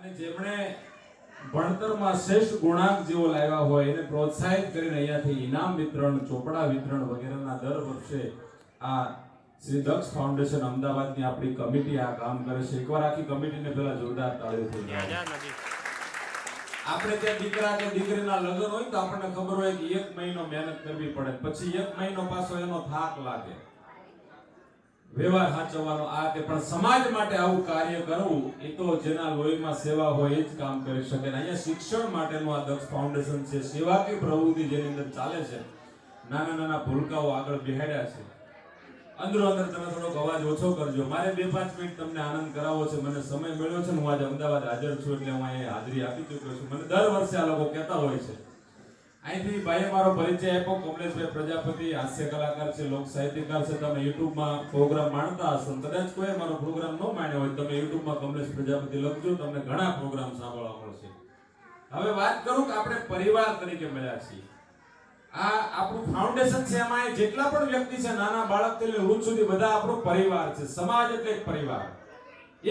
અને જેમણે ભણતરમાં શ્રેષ્ઠ ગુણાંક જેવો લાવ્યા હોય એને પ્રોત્સાહિત કરીને અહીંયાથી ઇનામ વિતરણ, ચોપડા વિતરણ વગેરેના દર વર્ષે આ શ્રી દક્ષ ફાઉન્ડેશન અમદાવાદની આપણી કમિટી આ કામ કરે છે. એકવાર આખી કમિટીને પહેલા જોરદાર તાળીઓ થઈ જાય. આપણે ત્યાં દીકરા કે દીકરીના લગ્ન હોય તો આપણને ખબર હોય કે 1 મહિનો મહેનત કરવી પડે, પછી 1 મહિનો પાછો એનો થાક લાગે, વ્યવહાર સાચવવાનો આ તે, પણ સમાજ માટે આવું કાર્ય કરવું એ તો જેના લોહીમાં સેવા હોય એ જ કામ કરી શકે. અહીંયા શિક્ષણ માટેનું આ દક્ષ ફાઉન્ડેશન છે, સેવાકીય પ્રવૃત્તિ જેની અંદર ચાલે છે. નાના નાના ભૂલકાઓ આગળ બેહાડ્યા છે. અંદરો અંદર તમે થોડોક અવાજ ઓછો કરજો, મારે 2-5 મિનિટ તમને આનંદ કરાવવો છે. મને સમય મળ્યો છે ને, હું આજે અમદાવાદ હાજર છું એટલે હું અહીંયા હાજરી આપી ચૂક્યો છું. મને દર વર્ષે આ લોકો કહેતા હોય છે. અહીંથી ભાઈએ મારો પરિચય આપ્યો, કમલેશભાઈ પ્રજાપતિ હાસ્ય કલાકાર છે, લોક સાહિત્યકાર છે. તમે યુટ્યુબમાં પ્રોગ્રામ માણતા હશો, કદાચ કોઈ મારો પ્રોગ્રામ ન માણ્યો હોય તમે યુટ્યુબમાં કમલેશ પ્રજાપતિ લખજો, તમને ઘણા પ્રોગ્રામ સાંભળવા મળશે. હવે વાત કરું કે આપણે પરિવાર તરીકે મળ્યા છીએ. આ આપણું ફાઉન્ડેશન છે, એમાં જેટલા પણ વ્યક્તિ છે, નાના બાળકથી લઈને વૃદ્ધ સુધી બધા આપણો પરિવાર છે. સમાજ એટલે એક પરિવાર,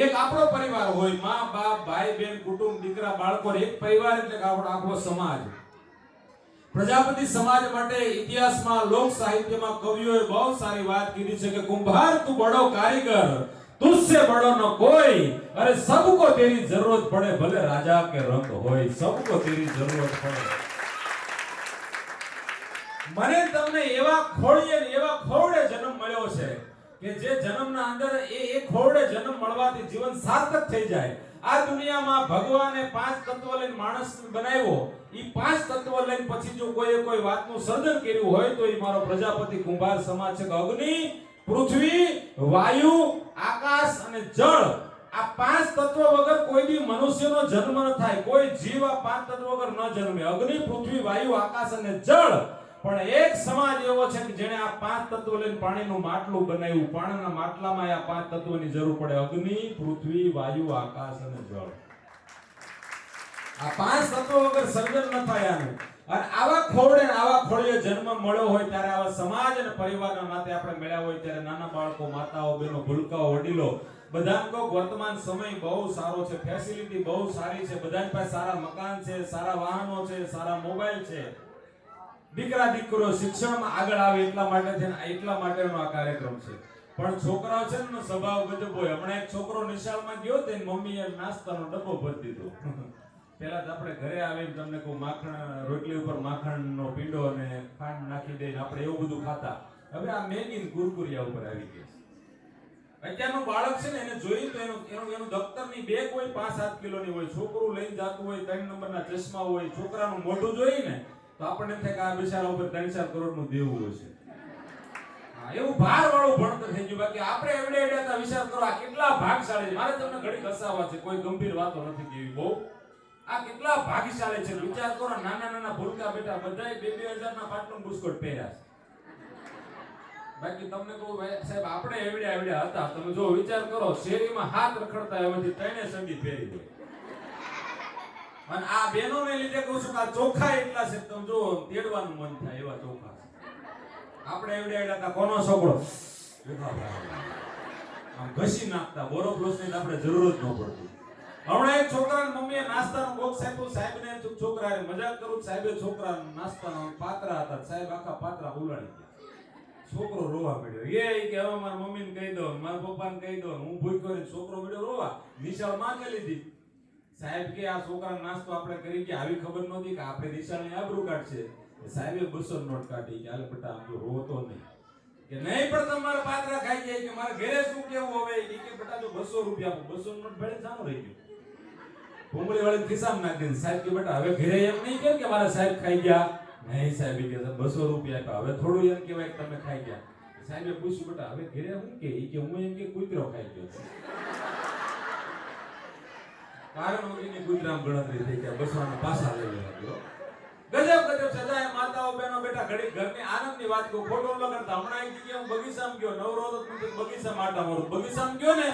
એક આપણો પરિવાર હોય, માં બાપ ભાઈ બહેન કુટુંબ દીકરા બાળકો, એક પરિવાર એટલે આપણો આખો સમાજ. પ્રજાપતિ સમાજ માટે ઇતિહાસમાં લોક સાહિત્યમાં કવિઓએ બહુ સારી વાત કીધી છે કે કુંભાર તું બડો કારીગર, तुझसे बड़ो न कोई, अरे सबको तेरी जरूरत पड़े, भले राजा के रंग होय, सबको तेरी जरूरत પડે. મને તમને એવા ખોળીએ ને એવા ખોળે જન્મ મળ્યો છે કે જે જન્મના અંદર એ ખોળે જન્મ મળવાથી જીવન સાર્થક થઈ જાય. આ દુનિયામાં ભગવાને 5 તત્વ લઈને માણસ બનાવ્યો. ઈ 5 તત્વ લઈને પછી જો કોઈ વાતનું સર્જન કર્યું હોય તો ઈ મારો પ્રજાપતિ કુંભાર સમાજ છે. અગ્નિ, પૃથ્વી, વાયુ, આકાશ અને જળ, આ 5 તત્વ વગર કોઈ દી મનુષ્યનો જન્મ ન થાય. કોઈ જીવ આ 5 તત્વ વગર ન જન્મે. અગ્નિ, પૃથ્વી, વાયુ, આકાશ અને જળ. પણ એક સમાજ એવો છે કે જેણે આ 5 તત્વો લઈને પાણીનું માટલું બનાવ્યું. પાણીના માટલામાં આ 5 તત્વોની જરૂર પડે: અગ્નિ, પૃથ્વી, વાયુ, આકાશ અને જળ. આ 5 તત્વો વગર સર્જન ન થાય આનું. અને આવા ખોળે આવા ખોળીએ જન્મ મળ્યો હોય ત્યારે આવા સમાજ અને પરિવારના નાતે આપણે મળ્યા હોય ત્યારે નાના બાળકો, માતાઓ, બહેનો, ભૂલકાઓ, વડીલો બધાને કહો વર્તમાન સમય બહુ સારો છે, ફેસિલિટી બહુ સારી છે. બધાની પાસે સારા મકાન છે, સારા વાહનો છે, સારા મોબાઈલ છે. દીકરા દીકરીઓ શિક્ષણમાં આગળ આવે એટલા માટેનો આ કાર્યક્રમ છે. પણ છોકરાઓ છે ને સ્વભાવ ગજબ હોય. હમણાં એક છોકરો નિશાળમાં ગયો તે મમ્મીએ નાસ્તાનો ડબ્બો ભરી દીધો. પેલા તો આપણે ઘરે આવીને તમને કહું માખણ, રોટલી ઉપર માખણનો પીંડો અને ખાંડ નાખી દઈને આપણે એવું બધું ખાતા. હવે આ મેગી કુરકુરિયા ઉપર આવી ગયા. અત્યારનું બાળક છે ને એને જોઈ તો એનું દફતરની બેગ હોય 5-7 કિલોની હોય, છોકરું લઈને જતું હોય, 3 નંબરના ચશ્મા હોય, છોકરાનું મોઢું જોઈ ને તો આપણને એમ થાય કે આ બિચારા ઉપર 3-4 કરોડનું દેવું હોય છે. હા, એવું ભાર વાળું ભણતર થઈ ગયું. બાકી આપણે એવડે વિચાર કરો આ કેટલા ભાગશાળી છે. મારે તમને ઘડી કસાવા છે, કોઈ ગંભીર વાતો નથી કેવી બહુ. આ કેટલા ભાગ્યશાળી છે વિચાર કરો. નાના ભૂલકા બેટા બધાય 2-2 હજારના પાટલું બુસ્કોટ પહેર્યા છે. બાકી તમને કહું સાહેબ આપણે એવડે હતા. તમે જો વિચાર કરો શેરીમાં હાથ રખડતા એમાંથી 3 સંગી પહેરી હોય. અને આ બહેનોને લીધે કહું છું કે આ ચોખા એટલા છે તમે જો તેડવાનું મન થાય એવા ચોખા છે. આપણે એવડે હતા. કોનો છોકરો આમ ઘસી નાખતા. બોરોપ્લોસની આપણે જરૂર જ ન પડતી. હમણાં એક છોકરાની મમ્મીએ નાસ્તાનો બોક્સ આપ્યો. સાહેબને છોકરાએ મજાક કરું, સાહેબે છોકરા નાસ્તાનો પાત્રા હતા, સાહેબ આખા પાત્રા ઉલાડી ગયા. છોકરો રોવા મળ્યો. એ કે હવે મારા મમ્મીને કહી દો, મારા પપ્પાને કહી દો, હું ભૂખ્યો ને. છોકરો મળ્યો રોવા. નિશાળ માં કે લીધી. સાહેબ કે આ છોકરાનો નાસ્તો આપણે કરી કે આવી ખબર નહોતી કે આપણે નિશાળની આબરૂ કાઢશે. સાહેબે 200 નોટ કાઢી કે હાલે બેટા આમ જો રોતો નહીં કે નહીં પણ તમારા પાત્રા ખાઈ જાય કે મારે ઘરે શું કેવું હવે કે બેટા જો 200 રૂપિયા આપો. 200 નોટ ભેળે સામું રહી ગયું. ભૂંગળી વાળી ખિસ્સામાં નાખી દીધી. સાહેબ કે બેટા હવે ઘરે એમ નહીં કે મારા સાહેબ ખાઈ ગયા. નહીં સાહેબ કે 200 રૂપિયા આપ્યા. હવે થોડું એમ કહેવાય કે તમે ખાઈ ગયા. સાહેબે પૂછ્યું બેટા હવે ઘરે હું કે હું એમ કે કૂતરો ખાઈ ગયો. કારણ વગરની કૂતરામ ગણતરી થઈ ગયા. 200 પાછા લઈ લેવા. ગજબ સજાય. માતાઓ બહેનો બેટા ઘડી ઘરની આનંદની વાત કહું, ખોટો ન કરતા. હમણાં એક જગ્યાએ હું બગીચામાં ગયો, નવરો હતો બગીચામાં આટા મારું. બગીચામાં ગયો ને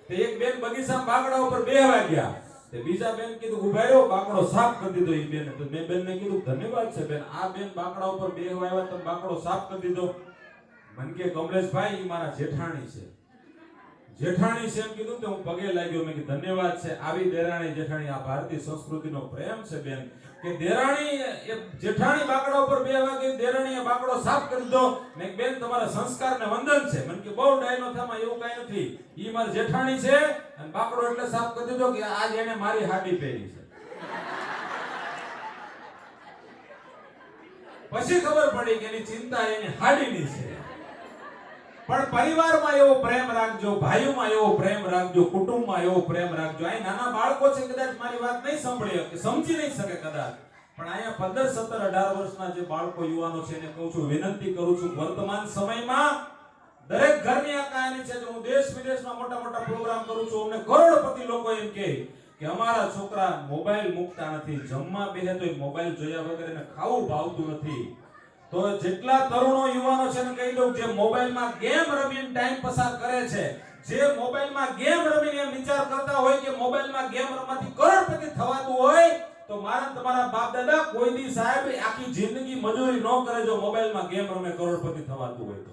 તે એક બેન બગીચામાં બાકડા ઉપર બેહવા ગયા. તે બીજા બેન કીધું ઉભા રહ્યો, બાકડો સાફ કરી દીધો. એ બેન તો મેં બેનને કીધું ધન્યવાદ છે બેન, આ બેન બાકડા ઉપર બેહવા આવ્યા તમે બાકડો સાફ કરી દીધો. મન કે કમલેશભાઈ ઈ મારા જેઠાણી છે. જેઠાણી છે એમ કીધું તો હું પગે લાગ્યો. મેં કીધું ધન્યવાદ છે. આવી દેરાણી જેઠાણી આ ભારતીય સંસ્કૃતિનો પ્રેમ છે બેન, કે દેરાણી એ જેઠાણી બાકડા ઉપર બે વાગે દેરાણીએ બાકડો સાફ કરી દો. મેં બેન તમારા સંસ્કારને વંદન છે. મને કે બહુ ડાયનો થામાં એવું કાઈ નથી, ઈ મારી જેઠાણી છે અને બાકડો એટલે સાફ કરી દીધો કે આજ એને મારી હાડી પહેરી છે. પછી ખબર પડી કે એની ચિંતા એની હાડીની છે. પણ પરિવારમાં એવો પ્રેમ રાખજો, ભાઈઓમાં એવો પ્રેમ રાખજો, કુટુંબમાં એવો પ્રેમ રાખજો. આ નાના બાળકો છે, કદાચ મારી વાત નહીં સાંભળી શકે, સમજી નહીં શકે કદાચ, પણ અહીંયા 15, 17, 18 વર્ષના જે બાળકો યુવાનો છે એને કહું છું, વિનંતી કરું છું, વર્તમાન સમયમાં દરેક ઘરની આ કહાની છે. હું દેશ વિદેશમાં મોટા મોટા પ્રોગ્રામ કરું છું, અમને કરોડપતિ લોકો એમ કહે કે અમારા છોકરા મોબાઈલ મૂકતા નથી, જમવા બેસે તો મોબાઈલ જોયા વગર એને ખાવું ભાવતું નથી. તો જેટલા તરુણો યુવાનો છે ને કહી દઉં, જે મોબાઈલમાં ગેમ રમીને ટાઈમ પસાર કરે છે, જે મોબાઈલમાં ગેમ રમીને એમ વિચાર કરતા હોય કે મોબાઈલમાં ગેમ રમવાથી કરોડપતિ થવાતું હોય, તો મારા તમારા બાપ દાદા કોઈ દી સાહેબ આખી જિંદગી મજૂરી ન કરે જો મોબાઈલમાં ગેમ રમે કરોડપતિ થવાતું હોય તો.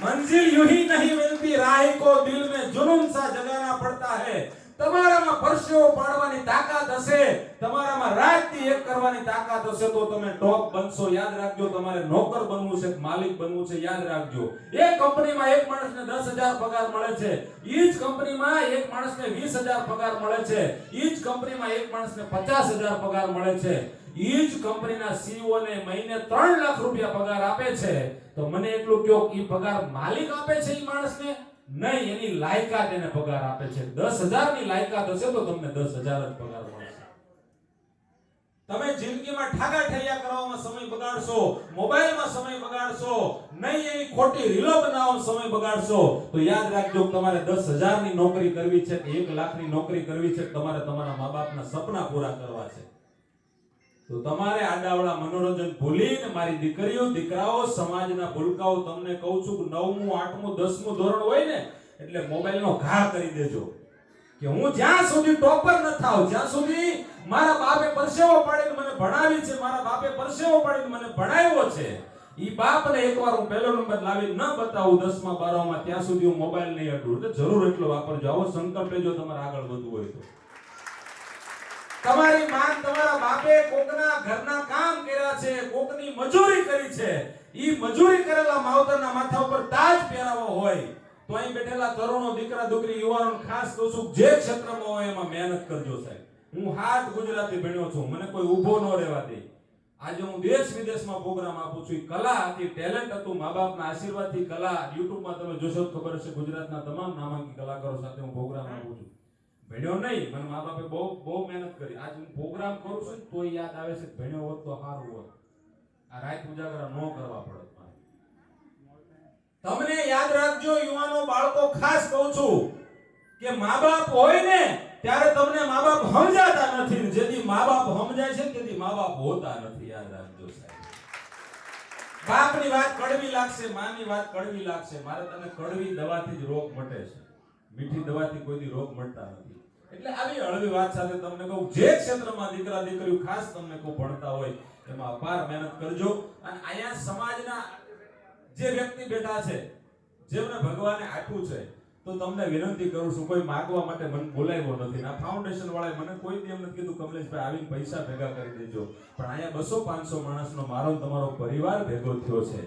मंजिल यूं ही नहीं मिलती, राही को दिल में जुनून सा जगाना पड़ता है. તમારામાં પરસેવો પાડવાની તાકાત હશે, તમારામાં રાતથી એક કરવાની તાકાત હશે તો તમે ટોપ બનશો. યાદ રાખજો, તમારે નોકર બનવું છે, માલિક બનવું છે, યાદ રાખજો. એક કંપનીમાં એક માણસને 10,000 પગાર મળે છે, ઈ જ કંપનીમાં એક માણસને 20,000 પગાર મળે છે, ઈ જ કંપનીમાં એક માણસને 50,000 પગાર મળે છે, ઈ જ કંપનીના સીઈઓ ને મહિને 3 લાખ રૂપિયા પગાર આપે છે. તો મને એટલું કહો, ઈ પગાર માલિક આપે છે ઈ માણસને? નહીં, એની લાયકાત એને પગાર આપે છે. 10,000 ની લાયકાત હશે તો તમને 10,000 જ પગાર મળશે. તમે જિંદગીમાં ઠાગા ઠૈયા કરવામાં સમય બગાડશો, મોબાઈલમાં સમય બગાડશો, નહીં એની ખોટી રીલો બનાવવામાં સમય બગાડશો, તો યાદ રાખજો તમારે 10,000 ની નોકરી કરવી છે કે 1 લાખ ની નોકરી કરવી છે, તમારે તમારા મા-બાપના સપના પૂરા કરવા છે. તો તમારે આડાવડા મનોરંજન ભૂલીને મારી દીકરીઓ દીકરાઓ સમાજના ભૂલકાઓ તમને કહું છું કે 9મું 8મું 10મું ધોરણ હોય ને એટલે મોબાઈલનો ઘા કરી દેજો. કે હું જ્યાં સુધી ટોપર ન થાઉં, જ્યાં સુધી મારા બાપે પરસેવો પાડીને મને ભણાવી છે, મારા બાપે પરસેવો પાડીને મને ભણાવ્યો છે, ઈ બાપને એકવાર હું પહેલો નંબર લાવી ન બતાવું 10માં 12માં, ત્યાં સુધી હું મોબાઈલ નહીં અડું. એટલે જરૂર એટલો વાપરજો. આવો સંકલ્પ લેજો તમારે આગળ વધવું હોય તો. તમારી માં તમારા બાપે કોકના ઘરના કામ કર્યા છે, કોકની મજૂરી કરી છે, ઈ મજૂરી કરેલા માવતરના માથા ઉપર તાજ પહેરાવો હોય તો અહીં બેઠેલા તરુણો, દીકરા દીકરી, યુવાનો ખાસ કહું છું, જે ક્ષેત્રમાં હોય એમાં મહેનત કરજો સાહેબ. હું 7 ગુજરાતી ભણ્યો છું, મને કોઈ ઊભો ન રહેવા દે. આજે હું દેશ વિદેશમાં પ્રોગ્રામ આપું છું. કલા હતી, ટેલેન્ટ હતું, મા-બાપના આશીર્વાદથી કલા. યુટ્યુબમાં તમે જોશો તો ખબર હશે, ગુજરાતના તમામ નામાંકિત કલાકારો સાથે હું પ્રોગ્રામ આપું છું. ભણ્યો નહીં, મને મા-બાપે બહુ મહેનત કરી. આજ હું પ્રોગ્રામ કરું છું તો યાદ આવે છે ભણ્યો હોત તો સારું હોત, આ રાત ઉજાગરા ન કરવા પડત. તમને યાદ રાખજો યુવાનો, બાળકો, ખાસ કહું છું કે મા-બાપ હોય ને ત્યારે તમને મા-બાપ સમજાતા નથી, જેથી મા-બાપ સમજાય છે તેથી મા-બાપ હોતા નથી. યાદ રાખજો સાહેબ. બાપની વાત કડવી લાગશે, માની વાત કડવી લાગશે, મારે તને કડવી દવાથી જ રોગ મટે છે, મીઠી દવાથી કોઈ દી રોગ મટતા નથી. એટલે આવી હળવી વાત સાથે તમને કહું, જે ક્ષેત્રમાં દીકરા દીકરીઓ ખાસ તમને કહું ભણતા હોય એમાં અપાર મહેનત કરજો. અને અહીંયા સમાજના જે વ્યક્તિ બેઠા છે, જેમને ભગવાને આપ્યું છે, તો તમને વિનંતી કરું છું, કોઈ માંગવા માટે મને બોલાવ્યો નથી. આ ફાઉન્ડેશન વાળાએ મને કોઈ દી એમ નથી કીધું કમલેશભાઈ આવીને પૈસા ભેગા કરી દેજો, પણ અહીંયા 200-500 માણસનો મારો તમારો પરિવાર ભેગો થયો છે.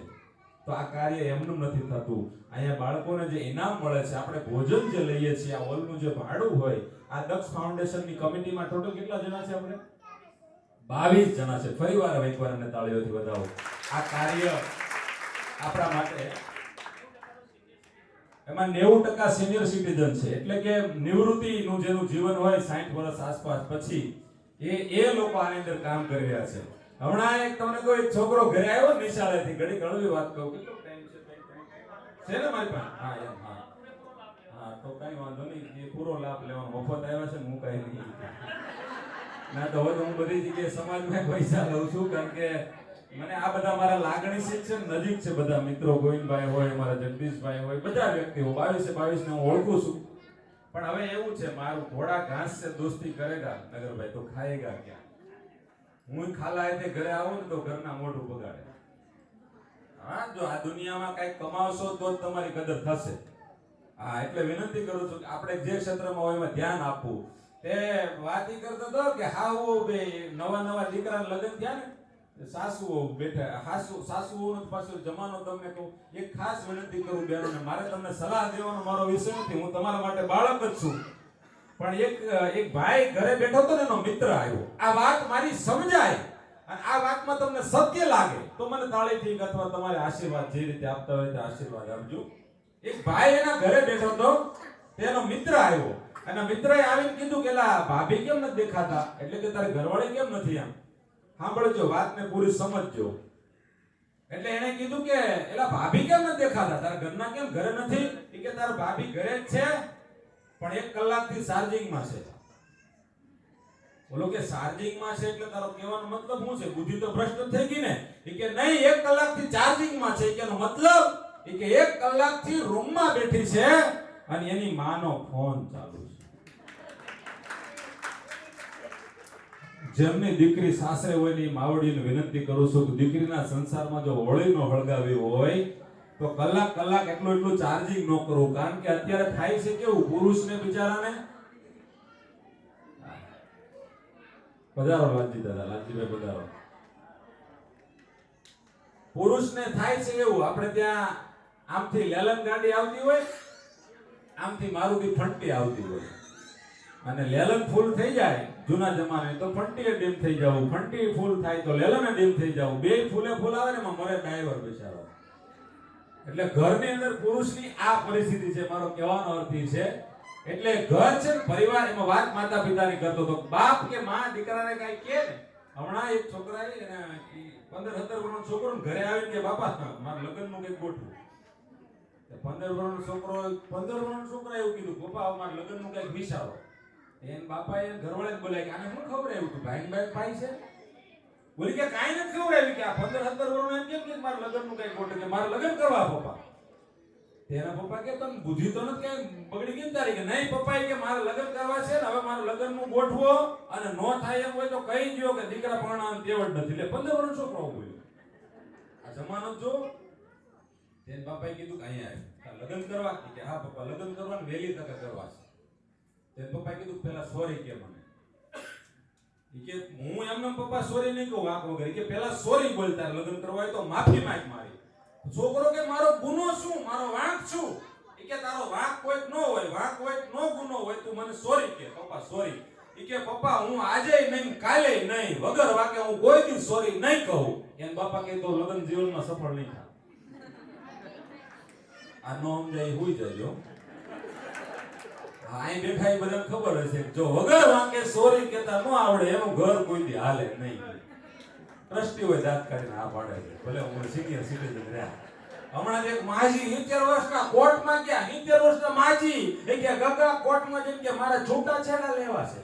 તો આ કાર્ય એમનું નથી થતું. અહીંયા બાળકોને જે ઇનામ મળે છે, આપણે ભોજન જે લઈએ છીએ, આ હોલનું જે ભાડું હોય, આ દક્ષ ફાઉન્ડેશનની કમિટીમાં ટોટલ કેટલા જણા છે? આપણે 22 જણા છે. ફરીવાર એકવાર અમને તાળીઓથી વધાવો. આ કાર્ય આપણા માટે, એમાં 90% સિનિયર સિટીઝન છે, એટલે કે નિવૃત્તિનું જેનું જીવન હોય 60 વર્ષ આસપાસ પછી, એ લોકો આની અંદર કામ કરી રહ્યા છે. હમણાં એક તમને કોઈ છોકરો ઘરે આવ્યો નિશાળેથી, ઘડી કળવી વાત કહું, કેટલો ટાઈમ છે ને મારી પાસે? હા તો કઈ વાંધો નહીં, એ પૂરો લાભ લેવાનો. મફત આવ્યા છે ને, હું કઈ નહીં ના તો હવે હું બધી જગ્યાએ સમાજમાં પૈસા લઉં છું, કારણ કે મને આ બધા મારા લાગણીશીલ છે, નજીક છે બધા મિત્રો. ગોવિંદભાઈ હોય, મારા જગદીશભાઈ હોય, બધા વ્યક્તિઓ 22 ને હું ઓળખું છું. પણ હવે એવું છે, મારું ઘોડા ઘાસ છે દોસ્તી કરેગા નગરભાઈ તો ખાએગા ક્યાં. હું ખાલા એટલે ઘરે આવું ને તો ઘરના મોઢું બગાડે. હા, જો આ દુનિયામાં કઈ કમાવશો તો જ તમારી કદર થશે. હા, એટલે વિનંતી કરું છું કે આપણે જે ક્ષેત્રમાં હોય એમાં ધ્યાન આપવું. તે વાત ઈ કરતો હતો કે હાહુ બે નવા દીકરાના લગ્ન થયા ને, સાસુઓ બેઠા, સાસુઓનો પાછો જમાનો. તમને કહું, એક ખાસ વિનંતી કરું બહેનોને, મારે તમને સલાહ દેવાનો મારો વિષય નથી, હું તમારા માટે બાળક જ છું. પણ એક ભાઈ ઘરે બેઠો હતો ને, એનો મિત્ર આવ્યો. આ વાત મારી સમજાય અને આ વાતમાં તમને સત્ય લાગે તો મને તાળીથી અથવા તમારે આશીર્વાદ જે રીતે આપતા હોય તે આશીર્વાદ આપજો. એક ભાઈ એના ઘરે બેઠો હતો, તેનો મિત્ર આવ્યો અને મિત્રએ આવીને કીધું કે લા ભાભી કેમ નથી દેખાતા, એટલે કે તારી ઘરવાળી કેમ નથી. આમ સાંભળજો, વાતને પૂરી સમજજો. એટલે એને કીધું કે એલા ભાભી કેમ નથી દેખાતા, તારા ઘરના કેમ ઘરે નથી? એ કે તારા ભાભી ઘરે જ છે પણ 1 કલાકથી ચાર્જિંગમાં છે. બોલો કે ચાર્જિંગમાં છે એટલે તારો કહેવાનો મતલબ શું છે? બુદ્ધિ તો ભ્રષ્ટ થઈ ગઈ ને. એ કે નહીં, 1 કલાકથી ચાર્જિંગમાં છે. એનો મતલબ એ કે 1 કલાકથી રૂમમાં બેઠી છે અને એની માનો ફોન ચાલુ છે. જેમની દીકરી સાસરે હોય ની માવડીને વિનંતી કરું છું કે દીકરીના સંસારમાં જો હોળી નો હળગાવી હોય તો કલાક એટલું ચાર્જિંગ ન કરવું. કારણ કે અત્યારે થાય છે કેવું, પુરુષને બિચારાને પધારો લાલજી દાદા, લાલજીભાઈ પધારો. પુરુષને થાય છે એવું, આપણે ત્યાં આમથી લેલન ગાડી આવતી હોય, આમથી મારુતિ ફંટી આવતી હોય અને લેલન ફૂલ થઈ જાય જૂના જમાને તો ફંટીએ ડીમ થઈ જવું, ફંટી ફૂલ થાય તો લેલને ડીમ થઈ જવું. બે ફૂલે ફૂલ આવે ને એમાં મરે ડ્રાઈવર બિચારો. એટલે ઘરની અંદર પુરુષની આ પરિસ્થિતિ છે. મારો કહેવાનો અર્થ એ છે, એટલે ઘર છે ને પરિવાર, એમાં વાત માતા પિતાની કરતો તો બાપ કે માં દીકરાને કઈ કહે ને. હમણાં એક છોકરાએ 15-17 વર્ષનો છોકરો ઘરે આવીને કે બાપા મારા લગ્નનું કંઈક ગોઠવું. 15 વર્ષનો છોકરો 15 વર્ષનો છોકરા એવું કીધું, પપ્પા મારા લગ્નનું કંઈક વિચારો. એન બાપાએ ઘરવાળાને બોલાય કે આને શું ખબર આવ્યું તું ભાઈ પાઈ છે? બોલી કે કાંઈ નથી ખબર આવી કે આ 15-17 વર્ષનો એમ કેમ કે મારા લગ્નનું કંઈક ગોઠવે, કે મારા લગ્ન કરવા પપ્પા. તેના પપ્પા કે તને બુદ્ધિ તો નથી કઈ બગડી ગઈ તારી? કે નહીં પપ્પા, કે મારે લગ્ન કરવા છે ને, હવે મારે લગ્નનું ગોઠવો અને નો થાય એમ હોય તો કહી દો કે દીકરા પરણાવવાની તેવડ નથી. એટલે 15 વર્ષનો છોકરો બોલ્યો. આ જમાનો જો. તેન બાપાએ કીધું કે અહીંયા લગ્ન કરવા? કે હા પપ્પા લગ્ન કરવાનું વહેલી તકે કરવા છે. તેન પપ્પાએ કીધું પેલા સોરી કે મને. કે હું એમને પપ્પા સોરી નહીં કહું વાંક વગર. કે પેલા સોરી બોલ, તારે લગ્ન કરવા હોય તો માફી માંગ મારી. છોકરો કે મારો ગુનો શું, મારો વાંક શું? એ કે તારો વાંક કોઈ ન હોય, વાંક હોય નો ગુનો હોય, તું મને સોરી કે. પપ્પા સોરી. એ કે પપ્પા હું આજે નહીં કાલે નહીં વગર વાકે હું કોઈ દી સોરી નહીં કહું. એન બાપા કે તો લગ્ન જીવનમાં સફળ નહીં થાય. આ નો સમજાય હોઈ જજો. અહીં બેઠા એ બધાને ખબર હશે, જો વગર વાંકે સોરી કહેતા ન આવડે એનું ઘર કોઈ દી હાલે નહીં. ટ્રસ્ટી હોય દાંત કાઢીને આ પાડે છે, ભલે હું સિનિયર સિટીઝન રહ્યા. હમણાં એક માજી 70 વર્ષના કોર્ટમાં ગયા, 70 વર્ષના માજી એ કે ગગા કોર્ટમાં જઈને કે મારા છૂટા છેડા લેવા છે.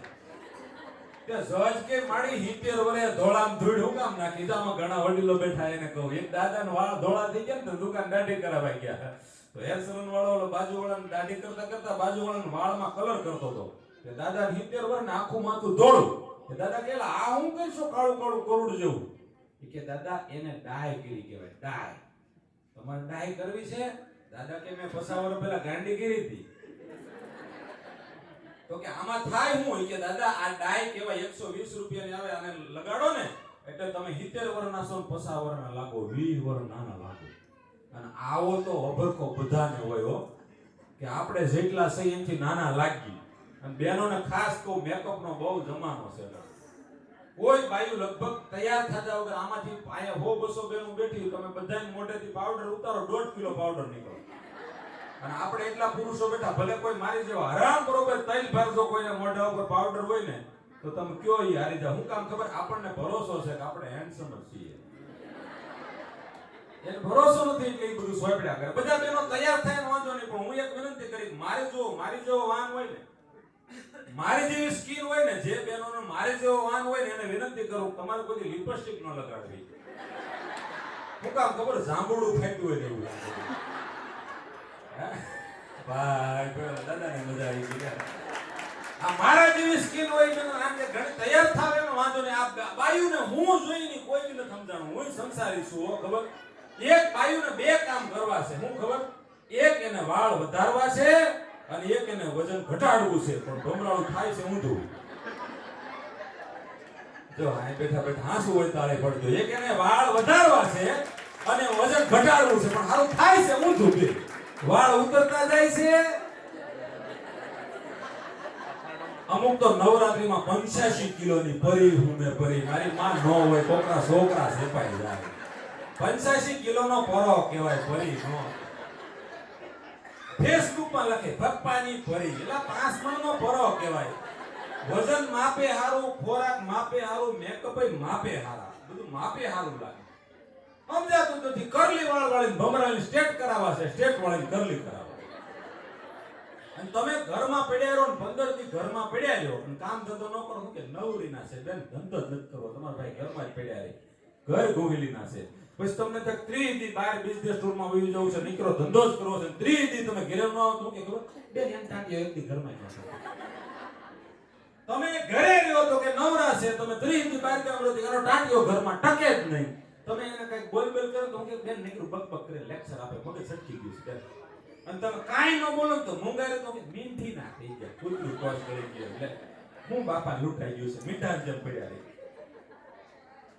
તે જજ કે માડી 70 વર્ષે ધોળામ ધૂળ હું કામ નાખી? આમાં ઘણા વડીલો બેઠા, એને કહું એક દાદાનો વાળ ધોળા થઈ ગયા ને દુકાન દાઢી કરાવવા ગયા. તો હેર સલૂન વાળો બાજુવાળાને દાઢી કરતા બાજુવાળાના વાળમાં કલર કરતો હતો. કે દાદા 70 વર્ષ ને આખું માથું ધોળું. કે દાદા કે આ હું કરશો કાળું કાળું કરોડ જેવું? કે દાદા એને ડાય કરી કહેવાય, ડાય. તમારે ડાય કરવી છે? દાદા કે મેં 50 વર્ષ પહેલા ગાંડી કરી હતી. તો કે આમાં થાય હું? કે દાદા આ ડાય કહેવાય, 120 રૂપિયાની આવે, આને લગાડો ને એટલે તમે 70 વર્ષના છો, 50 વર્ષના લાગો, 20 વર્ષ નાના લાગો. અને આવો તો અભરખો બધાને હોય હો, કે આપણે જેટલા સહી એનથી નાના લાગી. અને બહેનોને ખાસ કહું, મેકઅપનો બહુ જમાનો છે. કોઈ બાયું લગભગ તૈયાર થતા વગર આમાંથી અહીંયા 100-200 બેનું બેઠી, તમે બધાની મોઢેથી પાવડર ઉતારો, 1.5 કિલો પાવડર નીકળે. અને આપણે એટલા પુરુષો બેઠા, ભલે કોઈ મારી જેવા હરામ બરોબર તૈલ ભરજો કોઈના મોઢા ઉપર પાવડર હોય ને તો તમે કયો ઈ હારી જાય. હું કામ ખબર? આપણને ભરોસો છે કે આપણે હેન્ડસમ જ છીએ. એને ભરોસો નથી એટલે એ બધું સોયપડ્યા કરે. બધા બહેનો તૈયાર થાય વાંધો નહીં, પણ હું એક વિનંતી કરી, મારી જેવો વાન હોય ને, મારી જેવી સ્કિન હોય ને, જે બહેનોનો મારી જેવો વાન હોય ને, એને વિનંતી કરું તમારે કોઈ લિપસ્ટિક ન લગાડવી. હું કામ ખબર? જાંબુડું ફેંક્યું હોય એવું. ભાઈ દાદાને મજા આવી ગઈ. આ મારા જેવી સ્કિન હોય ને, આમ કે ઘણી તૈયાર થાવ એનો વાંધો નહીં. આ બાયુને હું જોઈને કોઈ નથી સમજાણું. હું સંસારી છું, ખબર? એક બાયુને બે કામ કરવા છે. શું ખબર? એક એને વાળ વધારવા છે અને એક એને વજન ઘટાડવું છે. પણ ભમરાળું થાય છે ઊંધું. જો આ બેઠા બેઠા હાસુ હોય તાળે પડજો. એક એને વાળ વધારવા છે અને વજન ઘટાડવું છે, પણ હારું થાય છે ઊંધું. બે વાળ ઉતરતા જાય છે. અમુક તો નવરાત્રીમાં 85 કિલોની પરી હું મે પરી મારી માં ન હોય કોકરા છોકરા સેપાઈ જાય. 85 કિલોનો પરો કહેવાય પરી નો. ફેસબુકમાં લખે પપ્પાની પરી એટલે 5 મણનો પરો કહેવાય. વજન માપે હારું, ખોરાક માપે હારું, મેકઅપ માપે હારા, બધું માપે હારું લાગે. સમજાતું નથી. કરલી વાળ વાળીને ભમરાની સ્ટેટ કરાવવા છે, સ્ટેટ વાળીને કરલી કરાવવા. અને તમે ઘરમાં પડ્યા રહો ને 15 દી ઘરમાં પડ્યા રહ્યો અને કામ ધંધો ન કરો કે નવરી ના છે બેન, ધંધો જ નથી કરવો. તમારા ભાઈ ઘરમાં જ પડ્યા રહે, ઘર ગોહિલી ના છે. પછી તમને તક 30 દી બહાર બિઝનેસ ટૂરમાં વહી જવું છે, નીકળો ધંધો જ કરવો છે, 30 દી તમે ઘરે ન આવો તો કે ખબર બેન એમ ટાંકી એક દી ઘરમાં જ તમે ઘરે રહ્યો તો કે નવરા છે, તમે 30 દી બહાર કામ કરો તો એનો ટાંટીઓ ઘરમાં ટકે જ નહીં. તમે એને કઈ બોલ કરો તો કે બેન નીકળું બક બક કરે લેક્ચર આપે, મગજ સટકી ગયું છે. અને તમે કાઈ ન બોલો તો મુંગારે તો કે મીંઠી ના થઈ જાય, કુતરું ટોસ કરી ગયો એટલે હું બાપા લૂંટાઈ ગયું છે, મીઠા જેમ પડ્યા રહી.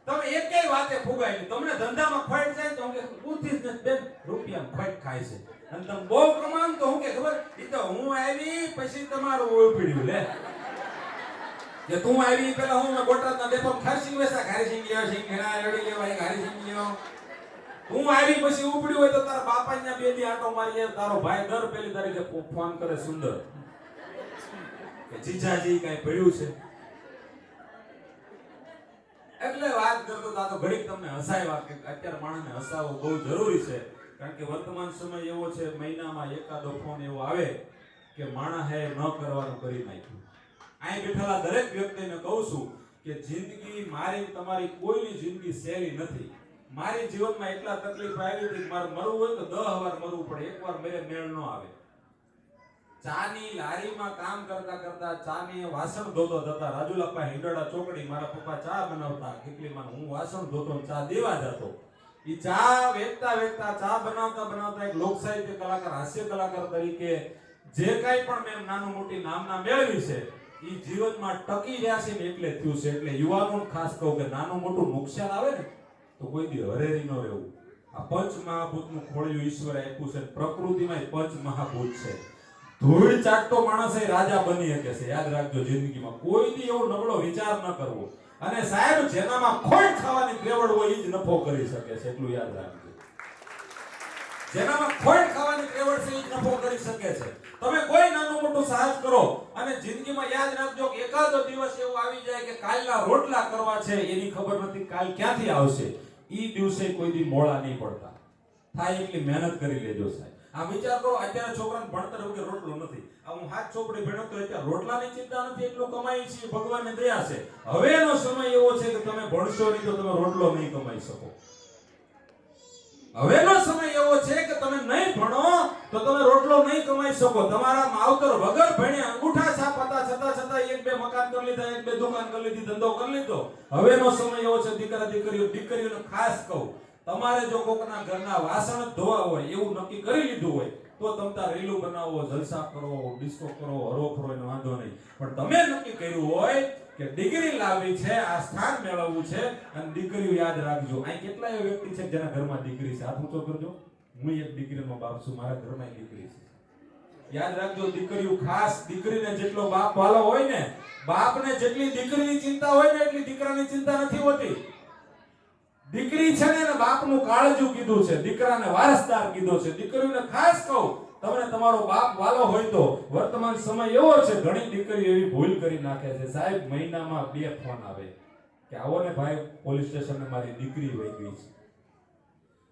તમે એકેય વાતે ફુગાય નહીં. તમને ધંધામાં ખોટ જાય તો કે પૂથી જ બેન રૂપિયામાં ખોટ ખાય છે. અને તમે બહુ કમાન તો હું કે ખબર ઈ તો હું આવી પછી તમારું ઓળપડ્યું લે કે તું આવી પેલા હું બોટાદના ડેપો ખાસી વેસા ઘારી સિંગ લેવા સિંગ ઘણા લડી લેવા ઘારી સિંગ લેવા. હું આવી પછી ઉપડ્યું હોય તો તારા બાપાના બે દી આટો મારી તારો ભાઈ દર પેલી તારીખે ફોન કરે સુંદર કે જીજાજી કઈ પડ્યું છે. એટલે વાત કરતો તો ઘડીક તમને હસાવ્યા કે અત્યારે માણસને હસાવવો બહુ જરૂરી છે. કારણ કે વર્તમાન સમય એવો છે, મહિનામાં એકાદો ફોન એવો આવે કે માણસે ન કરવાનું કરી નાખ્યું. અહીં બેઠેલા દરેક વ્યક્તિને કહું છું કે જિંદગી મારી તમારી કોઈની જિંદગી સહેલી નથી. મારી જીવનમાં એટલા તકલીફ આવી હતી મારે મરવું હોય તો 10 વાર મરવું પડે, એકવાર મેરે મેળ ન આવે. ચાની લારીમાં કામ કરતા કરતા ચાની વાસણ ધોતો ધોતા રાજુલાપા હિંડોળા ચોકડી મારા પપ્પા ચા બનાવતા કેટલીમાં હું વાસણ ધોતો ચા દેવા જતો. ઈ ચા વેચતા વેચતા ચા બનાવતા બનાવતા એક લોક સાહિત્ય કલાકાર હાસ્ય કલાકાર તરીકે જે કાઈ પણ મેં નાનું મોટી નામના મેળવી છે ઈ જીવનમાં ટકી રહ્યા છે ને એટલે થયું છે. એટલે યુવાનોને ખાસ કહું કે નાનું મોટું નુકસાન આવે ને તો કોઈ દી હરેરી ન રહેવું. આ પંચ મહાભૂતનું ખોળિયું ઈશ્વરે આપ્યું છે. પ્રકૃતિમાં પંચ મહાભૂત છે. ધૂળ ચાટતો માણસ એ રાજા બની શકે છે. યાદ રાખજો જિંદગીમાં કોઈ દી એવો નબળો વિચાર ન કરવો. અને સાહેબ જેનામાં ખોટ ખાવાની ત્રેવડ હોય એ જ નફો કરી શકે છે, એટલું યાદ રાખજો. જેનામાં ખોટ ખાવાની ત્રેવડ છે એ જ નફો કરી શકે છે. તમે કોઈ નાનું મોટું સાહસ કરો અને જિંદગીમાં યાદ રાખજો કે એકાદો દિવસ એવો આવી જાય કે કાલના રોટલા કરવા છે એની ખબર નથી કાલ ક્યાંથી આવશે. ઈ દિવસે કોઈ દી મોળા નહીં પડતા. થાય એટલી મહેનત કરી લેજો સાહેબ. આ વિચાર કરો અત્યારે છોકરાને ભણતર વગર રોટલો નથી. આ હું હાથ ચોપડી ભણ્યો તો અત્યારે રોટલાની ચિંતા નથી, એટલું કમાઈ છે ભગવાનની દયા છે. હવેનો સમય એવો છે કે તમે ભણશો નહીં તો તમે રોટલો નહીં કમાઈ શકો. હવેનો સમય એવો છે કે તમે નહીં ભણો તો તમે રોટલો નહીં કમાઈ શકો. તમારા માવતર વગર ભણ્યા અંગૂઠા છાપતા છતાં એક બે મકાન કરી લીધા, એક બે દુકાન કરી લીધી, ધંધો કરી લીધો. હવેનો સમય એવો છે દીકરીઓને ખાસ કહું, તમારે જો કોકના ઘરના વાસણ જ ધોવા હોય એવું નક્કી કરી લીધું હોય તો તમતા રીલું બનાવો, જલસા કરો, ડિસ્કો કરો, હરો ફરો એનો વાંધો નહીં. પણ તમે નક્કી કર્યું હોય કે ડિગ્રી લાવવી છે, આ સ્થાન મેળવવું છે અને દીકરીઓ યાદ રાખજો. અહીં કેટલા એવા વ્યક્તિ છે જેના ઘરમાં દીકરી છે? હાથ ઊંચો કરજો. હું એક દીકરીનો બાપ છું, મારા ઘરમાં એક દીકરી છે. યાદ રાખજો દીકરીઓ ખાસ. દીકરીને જેટલો બાપ વાલો હોય ને, બાપને જેટલી દીકરીની ચિંતા હોય ને એટલી દીકરાની ચિંતા નથી હોતી. દીકરી છે ને એને બાપનું કાળજું કીધું છે, દીકરાને વારસદાર કીધો છે. દીકરીઓને ખાસ કહું, તમને તમારો બાપ વાલો હોય તો વર્તમાન સમય એવો છે ઘણી દીકરીઓ એવી ભૂલ કરી નાખે છે સાહેબ. મહિનામાં 2 ફોન આવે કે આવો ને ભાઈ પોલીસ સ્ટેશને મારી દીકરી વહી ગઈ છે.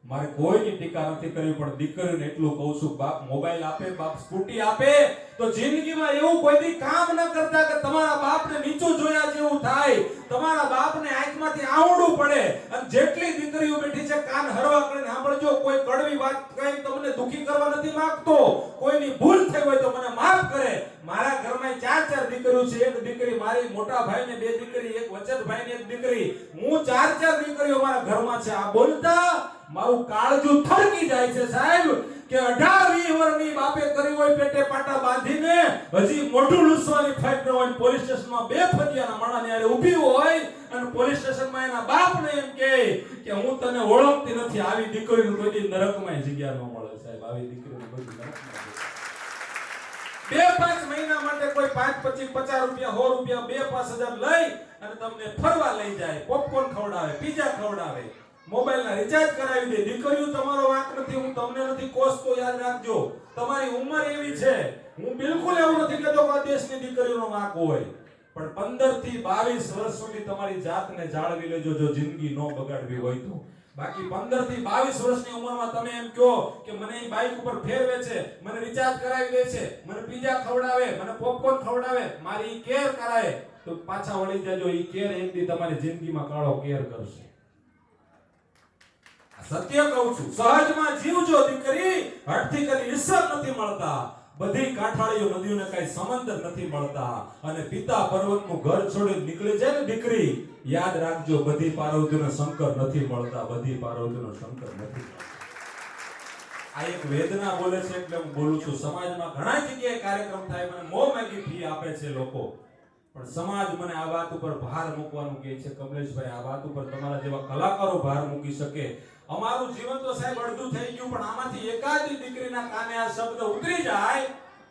મારે કોઈની ટીકા નથી કરવી પણ દીકરીને એટલું કહું છું, બાપ મોબાઈલ આપે, બાપ સ્કૂટી આપે તો જિંદગીમાં એવું કોઈ દી કામ ન કરતા કે તમારા બાપને નીચું જોયા જેવું થાય, તમારા બાપને આંખમાંથી આંવડું પડે. અને જેટલી દીકરીઓ બેઠી છે કાન હરવા કરીને સાંભળજો, કોઈ કડવી વાત કઈ તમને દુખી કરવા નથી માંગતો. કોઈની ભૂલ થઈ હોય તો મને માફ કરે. મારા ઘરમાં 4 દીકરીઓ છે. એક દીકરી મારી મોટા ભાઈને, 2 દીકરી, એક વચન ભાઈને, એક દીકરી. હું 4 દીકરીઓ મારા ઘરમાં છે. આ બોલતા મારું કાળજું થરકી જાય છે સાહેબ કે 18-20 વર્ષની બાપે કરી હોય પેટે પાટા બાંધીને હજી મોઢું લૂસવાની ફાઈટ ન હોય પોલીસ સ્ટેશનમાં બે ફરિયાના માણાની આરે ઊભી હોય અને પોલીસ સ્ટેશનમાં એના બાપને એમ કહે કે હું તને ઓળખતી નથી, આવી દીકરીનું કોઈ નરકમાં જગ્યા ન મળે સાહેબ, આવી દીકરીનું કોઈ નરકમાં 2-5 મહિના માટે કોઈ 5, 25, 50 રૂપિયા 100 રૂપિયા 2-5 હજાર લઈ અને તમને ફરવા લઈ જાય, પોપકોર્ન ખવડાવે, પીઝા ખવડાવે, મોબાઈલના રિચાર્જ કરાવી દે. દીકરીઓ તમારો વાંક નથી, હું તમને નથી કોસતો, યાદ રાખજો. તમારી ઉંમર એવી છે, હું બિલકુલ એવું નથી કહેતો કે આ દેશની દીકરીઓનો વાંક હોય, પણ 15 થી 22 વર્ષ સુધી તમારી જાતને જાળવી લેજો જો જિંદગી નો બગાડવી હોય તો. બાકી 15 થી 22 વર્ષની ઉંમરમાં તમે એમ કહો કે મને બાઇક ઉપર ફેરવે છે, મને રિચાર્જ કરાવી દે છે, મને પીઝા ખવડાવે, મને પોપકોર્ન ખવડાવે, મારી કેર કરાવે, તો પાછા વળી જાજો. ઈ કેર એક દી તમારી જિંદગીમાં કાળો કેર કરશે. સત્ય કહું છું, સહજમાં જીવજો દીકરી, હઠથી કદી ઈશ્વર નથી મળતા, બધી કાંઠાળીઓ નદીઓને કઈ સમંદર નથી મળતા, અને પિતા પર્વતનું ઘર છોડી નીકળે છે ને દીકરી, યાદ રાખજો બધી પાર્વતીનો શંકર નથી મળતા, બધી પાર્વતીનો શંકર નથી મળતા. આ એક વેદના બોલે છે એટલે હું બોલું છું. સમાજમાં ઘણા જગ્યાએ કાર્યક્રમ થાય, મને મોં માંગી ફી આપે છે લોકો, પણ સમાજ મને આ વાત ઉપર ભાર મૂકવાનું કહે છે. કમલેશભાઈ, આ વાત ઉપર તમારા જેવા કલાકારો ભાર મૂકી શકે. અમારું જીવન તો સાહેબ અડધું થઈ ગયું, પણ આમાંથી એકાદી દીકરીના કાને આ શબ્દ ઉતરી જાય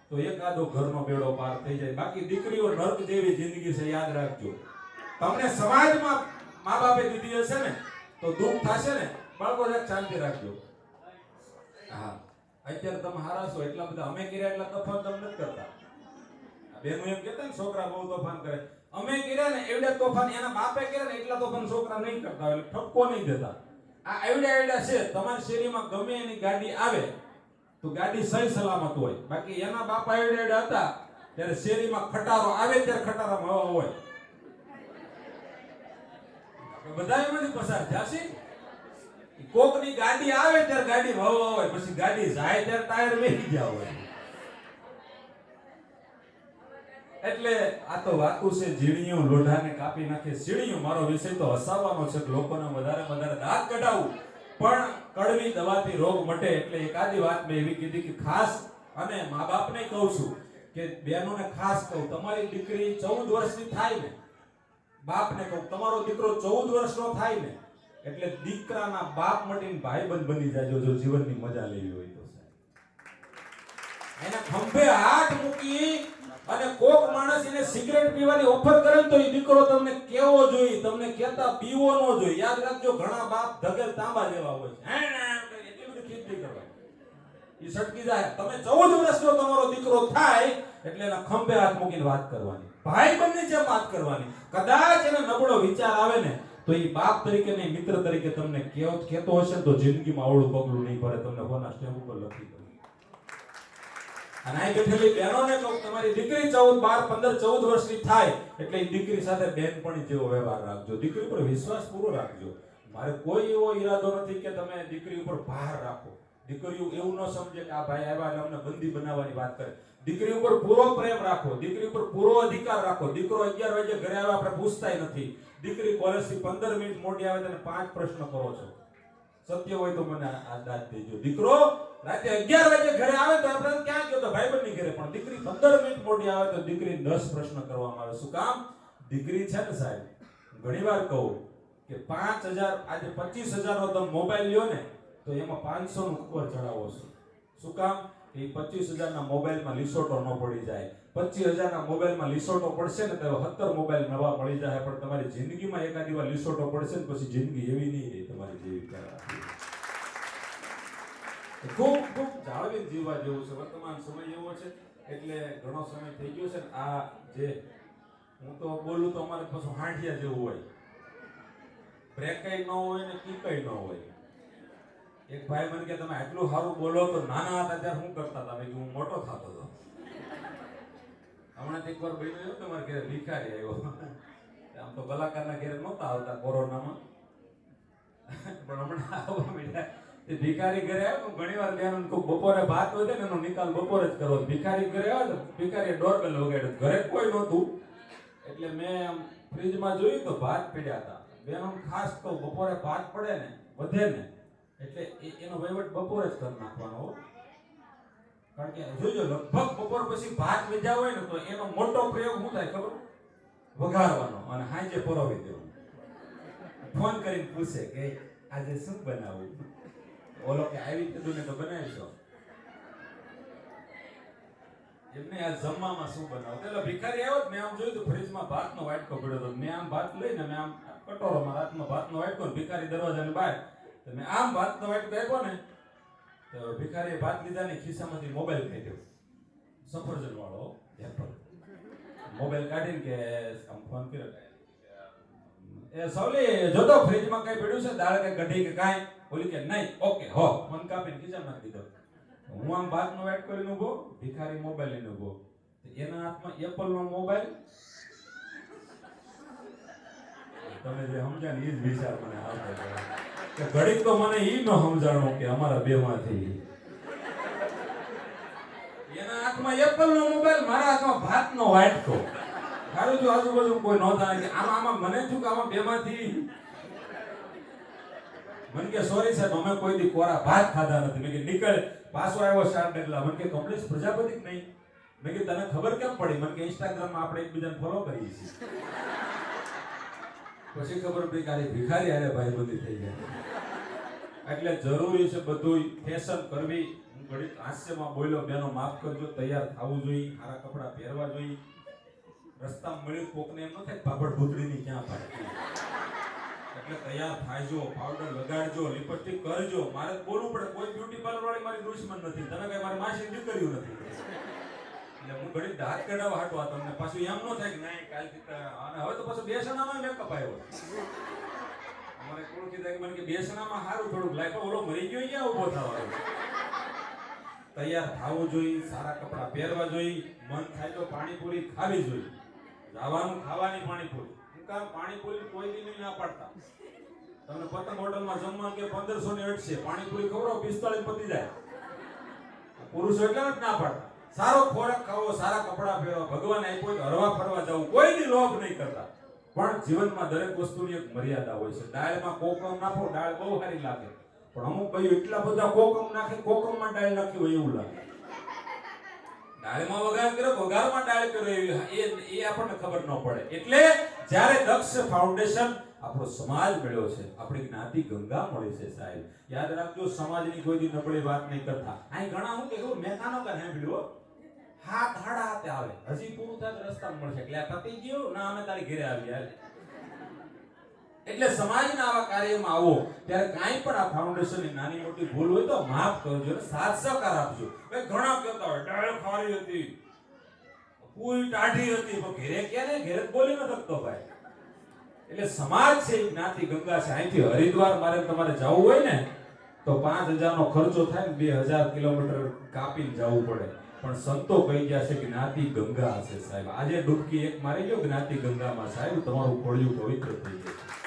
તો એકાદો ઘરનો બેડો પાર થઈ જાય. બાકી દીકરીઓ નર્ક જેવી જિંદગી છે, યાદ રાખજો. તમને સમાજમાં મા બાપે દીધી હશે ને તો દુઃખ થશે ને, બાળકો એક શાંતિ રાખજો. હા, અત્યારે તમે હારા છો એટલા બધા, અમે કર્યા એટલા તોફાન તમે નથી કરતા. બેનો એમ કહેતા ને છોકરા બહુ તોફાન કરે, અમે કર્યા ને એવડા તોફાન એના બાપે કર્યા ને એટલા તોફાન છોકરા નહીં કરતા, એટલે ઠપકો નહીં દેતા. આ એવડા છે. તમારી શેરીમાં ગમે એની ગાડી આવે તો ગાડી સહી સલામત હોય, બાકી એના બાપા એવડા હતા ત્યારે શેરીમાં ખટારો આવે ત્યારે ખટારામાં હવા હોય. બધા એમાંથી પસાર થયા છે. કોકની ગાડી આવે ત્યારે ગાડી હવા હોય, પછી ગાડી જાય ત્યારે ટાયર વેચી ગયા હોય. એટલે આ તો વાતું છે, ઝીણીયું લોઢાને કાપી નાખે સીણીયું. મારો વિષય તો હસાવવાનો છે, લોકોને વધારે દાંત કઢાવું, પણ કડવી દવાથી રોગ મટે. એટલે એકાદી વાત મેં એવી કીધી કે ખાસ, અને મા બાપને કહું છું કે બહેનોને ખાસ કહું, તમારી દીકરી 14 વર્ષની થાય ને, બાપને કહું તમારો દીકરો 14 વર્ષનો થાય ને એટલે દીકરાના બાપ મટીને ભાઈબંધ બની જાજો જો જીવનની મજા લેવી હોય તો. એના ખંભે હાથ મૂકી અને કોક માણસ એને સિગરેટ પીવાની ઓફર કરે તો એ દીકરો તમને કેવો જોઈએ, તમને કહેતા પીવો ન જોઈએ. યાદ રાખજો, ઘણા બાપ ધગર તાંબા જેવા હોય છે, એટલી બધી ખીચડી કરવા એ સટકી જાય. તમે 14 વર્ષનો તમારો દીકરો થાય એટલે એના ખંભે હાથ મૂકીને વાત કરવાની, ભાઈ બંને જેમ વાત કરવાની. કદાચ એને નબળો વિચાર આવે ને તો એ બાપ તરીકે નહીં, મિત્ર તરીકે તમને કહેતો હશે તો જિંદગીમાં આવડું પગલું નહીં ભરે, તમને કોના સ્ટેમ્પ ઉપર લખી દો. અને આ બેઠેલી બહેનોને કહું, તમારી દીકરી 14, 12, 15, 14 વર્ષની થાય એટલે એ દીકરી સાથે બેનપણી જેવો વ્યવહાર રાખજો, દીકરી ઉપર વિશ્વાસ પૂરો રાખજો. મારે કોઈ એવો ઈરાદો નથી કે તમે દીકરી ઉપર ભાર રાખો. દીકરીઓ એવું ન સમજે કે આ ભાઈ આવ્યા એટલે અમને બંદી બનાવવાની વાત કરે. દીકરી ઉપર પૂરો પ્રેમ રાખો, દીકરી ઉપર પૂરો અધિકાર રાખો. દીકરો 11 વાગે ઘરે આવે આપણે પૂછતાય નથી. દીકરી કોલેજથી 15 મિનિટ મોડી આવે તેને 5 પ્રશ્ન કરો છો. સત્ય હોય તો મને આ દાદ દેજો. દીકરો રાતે 11 વાગે ઘરે આવે તો આપણે ક્યાં ગયો તો ભાઈબંધની ઘરે, પણ દીકરી 15 મિનિટ મોડી આવે તો દીકરી 10 પ્રશ્ન કરવામાં આવે. શું કામ? દીકરી છે ને સાહેબ, ઘણીવાર કહું કે 5000 આજે 25000 નો તમે મોબાઈલ લ્યો ને તો એમાં 500 નું કવર ચડાવો છો. શું કામ? એ 25000 ના મોબાઈલમાં લીસોટો ન પડી જાય. 25000 ના મોબાઈલમાં લીસોટો પડશે ને તો 17 મોબાઈલ નવા મળી જાય, પણ તમારી જિંદગીમાં એકાદી વાર લીસોટો પડશે ને પછી જિંદગી એવી નહીં રહે તમારી જેવી. ખૂબ જાળવી જીવવા જેવું છે. વર્તમાન સમય એવો છે એટલે ઘણો સમય થઈ ગયો છે. આ જે હું તો બોલું તો અમારે પાછું હાંઠિયા જેવું હોય, બ્રેકય ન હોય ને કીકય ન હોય. એક ભાઈ મને કે તમે આટલું સારું બોલો તો નાના હતા ત્યારે શું કરતા હતા? મેં હું મોટો થતો હતો. હમણાં એક વાર બન્યું તમારે ઘરે ભિખારી આવ્યો. આમ તો કલાકારના ઘરે નહોતા આવતા કોરોનામાં, પણ હમણાં આવવા માંડ્યા. એ ભિખારી ઘરે આવ્યો. ઘણી વાર બેન બપોરે ભાત વધે ને એનો નિકાલ બપોરે જ કરવો. ભિખારી ઘરે આવ્યો તો ભિખારીએ ડોરબેલ વગાડ્યું, ઘરે કોઈ નહોતું એટલે મેં ફ્રીજમાં જોયું તો ભાત પડ્યા હતા. બેનો ખાસ તો બપોરે ભાત પડે ને વધે ને એટલે એનો વહીવટ બપોરે જ કરી નાખવાનો હો. કારણ કે જોજો લગભગ બપોર પછી ભાત વેજા હોય ને તો એનો મોટો પ્રયોગ શું થાય ખબર? વઘારવાનો અને હાંજે પરોવી દેવાનો. ફોન કરીને પૂછે કે આજે શું બનાવું? ઓલો કે આવી કીધું ને તો બનાવીશો. એમને આ જમવામાં શું બનાવું? એટલે ભિખારી આવ્યો મેં આમ જોયું તો ફ્રીજમાં ભાતનો વાટકો પડ્યો હતો. મેં આમ ભાત લઈને મેં આમ કટોરોમાં હાથમાં ભાતનો વાટકો ને ભિખારી દરવાજાની બહાર તો મેં આમ ભાતનો વાટકો આપ્યો ને તો ભિખારીએ ભાત લીધા ને ખિસ્સામાંથી મોબાઈલ કાઢ્યો. સફરજન વાળો એપલ મોબાઈલ કાઢીને કે આમ ફોન કર્યો એ સૌલી જોતો ફ્રીજમાં કઈ પડ્યું છે દાળ કે કઢી કે કાંઈ? બોલી કે નહીં. ઓકે હો ફોન કાપીને ખિસ્સામાં નાખી દીધો. હું આમ ભાતનો વાટ કરીને ઉભો, ભિખારી મોબાઈલ લઈને ઉભો. એના હાથમાં એપલનો મોબાઈલ. તમે જે સમજ્યા ને એ જ વિચાર મને આવતો કે ઘડીક તો મને ઈ ન સમજાણો કે અમારા બેમાંથી એના હાથમાં એપલનો મોબાઈલ, મારા હાથમાં ભાતનો વાટકો. સારું જો આજુબાજુ કોઈ ન જાણે કે આમાં મને થયું કે આમાં બેમાંથી મને કે સોરી સાહેબ અમે કોઈ દી કોરા ભાત ખાધા નથી. મેં કે નીકળ. પાછો આવ્યો 4 ડગલા. મને કે કમલેશ પ્રજાપતિ નહીં. મેં કે તને ખબર કેમ પડી? મને કે ઇન્સ્ટાગ્રામમાં આપણે એકબીજાને ફોલો કરીએ છીએ. પછી ખબર પડી કે ભિખારી આરે ભાઈ બધી થઈ જાય. એટલે જરૂરી છે બધું ફેશન કરવી. હું ઘડીક હાસ્યમાં બોલ્યો, બેનો માફ કરજો, તૈયાર થવું જોઈએ, સારા કપડા પહેરવા જોઈએ. રસ્તામાં મળ્યું કોકને એમ ન થાય પાપડ ભૂતડીની ક્યાં પાડતી. એટલે તૈયાર થાયજો, પાવડર લગાડજો, લિપસ્ટિક કરજો. મારે બોલવું પડે, કોઈ બ્યુટી પાર્લર વાળી મારી દુશ્મન નથી. તમે કઈ મારી માસી દીકરીઓ નથી. એટલે હું ઘડી દાંત કઢાવવા હાટવા તમને પાછું એમ ન થાય કે નહીં કાલથી અને હવે તો પાછું બેસણામાં મેકઅપ આવ્યો. અમારે કોણ કીધા કે મને કે બેસણામાં સારું થોડુંક લાગ્યું, ઓલો મરી ગયો ક્યાં ઉભો થવાનો. તૈયાર થવું જોઈએ, સારા કપડા પહેરવા જોઈએ, મન થાય તો પાણીપુરી ખાવી જોઈએ. જવાનું ખાવાની પાણીપુરી. પાણીપુરી કોઈ દી નહીં ના પાડતા. તમને પતંગ હોટલમાં જમવા કે 1500 ની અટશે, પાણીપુરી ખવડાવો 45 પતી જાય. પુરુષો એટલે જ ના પાડતા. સારો ખોરાક ખાવો, સારા કપડા પહેરો, ભગવાન આપ્યો તો હરવા ફરવા જવું, કોઈ દી લોભ નહીં કરતા. પણ જીવનમાં દરેક વસ્તુની એક મર્યાદા હોય છે. દાળમાં કોકમ નાખો, દાળ બહુ સારી લાગે. પણ અમુક ભાઈઓ એટલા બધા કોકમ નાખે, કોકમમાં દાળ નાખી હોય એવું લાગે. દાળમાં વઘાર કર્યો, વઘારમાં દાળ કર્યો, એ આપણને ખબર ન પડે. એટલે જ્યારે દક્ષ ફાઉન્ડેશન આપણો સમાજ મળ્યો છે, આપણી જ્ઞાતિ ગંગા મળી છે સાહેબ. યાદ રાખજો, સમાજની કોઈ દી નબળી વાત નહીં કરતા. અહીં ઘણા હું કે મેકાનો કર સાંભળ્યો હાથ હાડા હાથે આવે, હજી પૂરું થાય રસ્તામાં મળશે એટલે આ પતી ગયું ના અમે તારી ઘરે આવી હાલ. એટલે સમાજના આવા કાર્યમાં આવો ત્યારે કાંઈ પણ આ ફાઉન્ડેશનની નાની મોટી ભૂલ હોય તો માફ કરજો અને સાથ સહકાર આપજો. ભાઈ ઘણા કહેતા હોય ડાળ ખારી હતી, પૂરી ટાઢી હતી, પણ ઘરે ક્યારે ઘરે બોલી ન શકતો ભાઈ. એટલે સમાજ છે, જ્ઞાતિ ગંગા છે. અહીંથી હરિદ્વાર મારે તમારે જવું હોય ને તો 5000 નો ખર્ચો થાય ને 2000 કિલોમીટર કાપીને જવું પડે. પણ સંતો કહી ગયા છે જ્ઞાતિ ગંગા હશે સાહેબ. આજે ડૂબકી એક મારી ગયો જ્ઞાતિ ગંગામાં સાહેબ, તમારું ખોળિયું પવિત્ર થઈ જશે.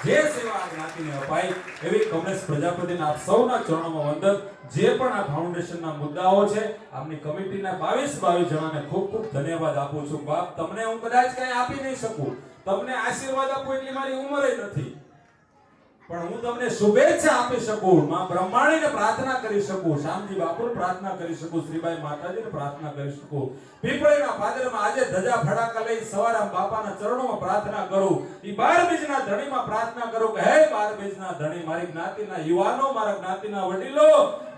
જે સેવા આ જ્ઞાતિને અપાય એવી કમલેશ પ્રજાપતિના આપ સૌના ચરણોમાં વંદન. જે પણ આ ફાઉન્ડેશનના મુદ્દાઓ છે, આમની કમિટીના 22 જણાને ખૂબ ખૂબ ધન્યવાદ આપું છું. બાપ તમને હું કદાચ કઈ આપી નહીં શકું, તમને આશીર્વાદ આપું એટલી મારી ઉંમર નથી, પણ હું તમને શુભેચ્છા આપી શકું, માં બ્રહ્માણીને પ્રાર્થના કરી શકું, શામજી બાપુને પ્રાર્થના કરી શકું, શ્રીબાઈ માતાજીને પ્રાર્થના કરી શકું. પીપળીના પાદરમાં આજે ધજા ફડાકા લઈ સવારે બાપાના ચરણોમાં પ્રાર્થના કરું. ઈ 12 બીજના ધણીમાં પ્રાર્થના કરું કે હે 12 બીજના ધણી, મારી જ્ઞાતિના યુવાનો, મારા જ્ઞાતિના વડીલો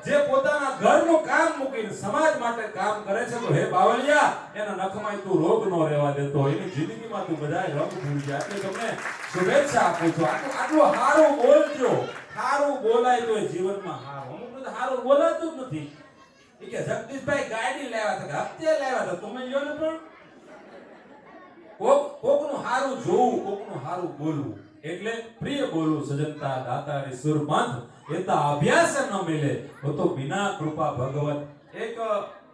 જે પોતાના ઘરનું કામ મૂકીને સમાજ માટે કામ કરે છે, તો હે બાવળિયા એના નખમાં તું રોગ નો રહેવા દેતો, એની જિંદગીમાં તું બધાય રંગ ભૂલી જાય. એટલે તમને શુભેચ્છા આપું છું. આટલું સારું બોલજો, સારું બોલાય તો જીવનમાં સારું. અમુક તો સારું બોલાતું જ નથી. કે જગદીશભાઈ ગાડી લાવ્યા હતા, હપ્તે લાવ્યા હતા, તમે જો ને પણ કોકનું સારું જોવું, કોકનું સારું બોલવું. એટલે પ્રિય બોલું સજનતા દાતારી સુરમંત એતા અભ્યાસ ન મિલે તો બિના કૃપા ભગવત. એક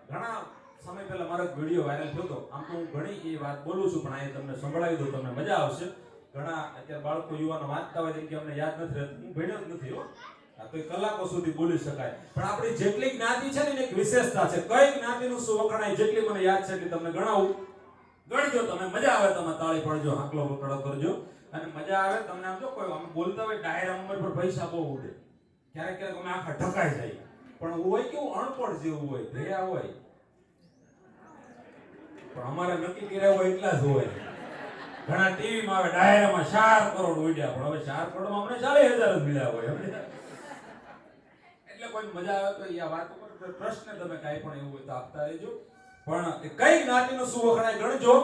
ઘણા સમય પહેલા મારો વિડિયો વાયરલ થયો હતો. આમ તો હું ઘણી એ વાત બોલું છું, પણ અહીં તમને સંભળાવી દઉં, તમને મજા આવશે. ઘણા અત્યારે બાળકો યુવાનો વાંચતા હોય જેમ કે અમને યાદ નથી રહેતું, હું ભણ્યો જ નથી હો, આ તો કલાકો સુધી બોલી શકાય. પણ આપણી જેટલી જ્ઞાતિ છે ને એક વિશેષતા છે. કઈ જ્ઞાતિનું શું વખણાય જેટલી મને યાદ છે કે તમને ગણાવું. ગણજો, તમે મજા આવે, તમે તાળી પાડજો, હાકલો વકડો કરજો અને મજા આવે તમને. આમ જો કોઈ આમ બોલતા હોય ડાયરા નંબર પર પૈસા બહુ ઉડે. ક્યારેક ક્યારેક અમે આખા ઢકાઈ જાય, પણ હોય કેવું અણપડ જેવું હોય, ભેયા હોય, પણ અમારે નક્કી કર્યા હોય એટલા જ હોય. ઘણા ટીવીમાં આવે ડાયરામાં 4 કરોડ ઉડ્યા, પણ હવે 4 કરોડમાં અમને 40,000 જ મળ્યા હોય. એટલે કોઈ મજા આવે તો આ વાત ઉપર પ્રશ્ન તમે કાંઈ પણ એવું હોય તો આપતા રહેજો. પણ કઈ જ્ઞાતિનું શું વખણાય ગણજો.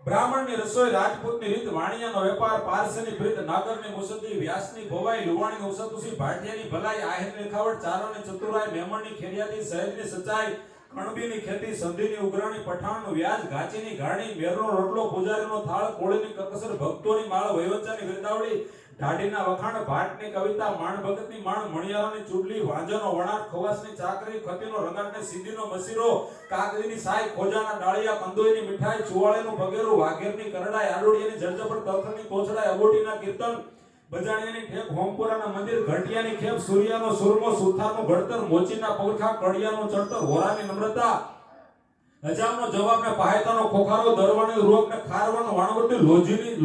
બ્રાહ્મણની રસોઈ, રાજપૂતની રીત, વાણિયાનો વેપાર, પારસીની પ્રીત, નાગરની મુસદ્દી, વ્યાસની ભવાઈ, લુવાણીની ઉસતુસી, ભાટિયાની ભલાઈ, આહિરની લેખાવટ, ચારણની ચતુરાઈ, મેમણની ખેડિયાતી, સહેજની સચાઈ, કણબીની ખેતી, સંધીની ઉઘરાણી, પઠાણનું વ્યાજ, ગાચીની ગાણી, મેરનો રોટલો, પૂજારીનો થાળ, કોળીની કરકસર, ભક્તોની માળ, વહીવંચાની વિરદાવળી, ઢાઢીના વખાણ, ભાટની કવિતા, માણ ભગતની માણ, મણિયારોની ચૂડલી, વાંજોનો વણાટ, ખવાસની ચાકરી, ખતીનો રંગાટને સીધીનો મસીરો, કાગડીની સાય, ખોજાના ડાળિયા, કંદોઈની મીઠાઈ, ચુવાળેનું ભગેરું, વાઘેરની કરડાઈ, આડોડિયાની જળજપડ, તલખની કોછડાઈ, અબોટીના કીર્તન, બજાણિયાની ઠેક, હોમપુરાના મંદિર, ઘટિયાની ખેપ, સૂર્યાનો સુરમો, સુથારનું ઘડતર, મોચીના પગખા, કડિયાનું ચડતર, હોરાની નમ્રતા, હજામનો જવાબને પાયતાનો ખોખારો, દરવાણી રોગને ખારવાનો વાણવટી,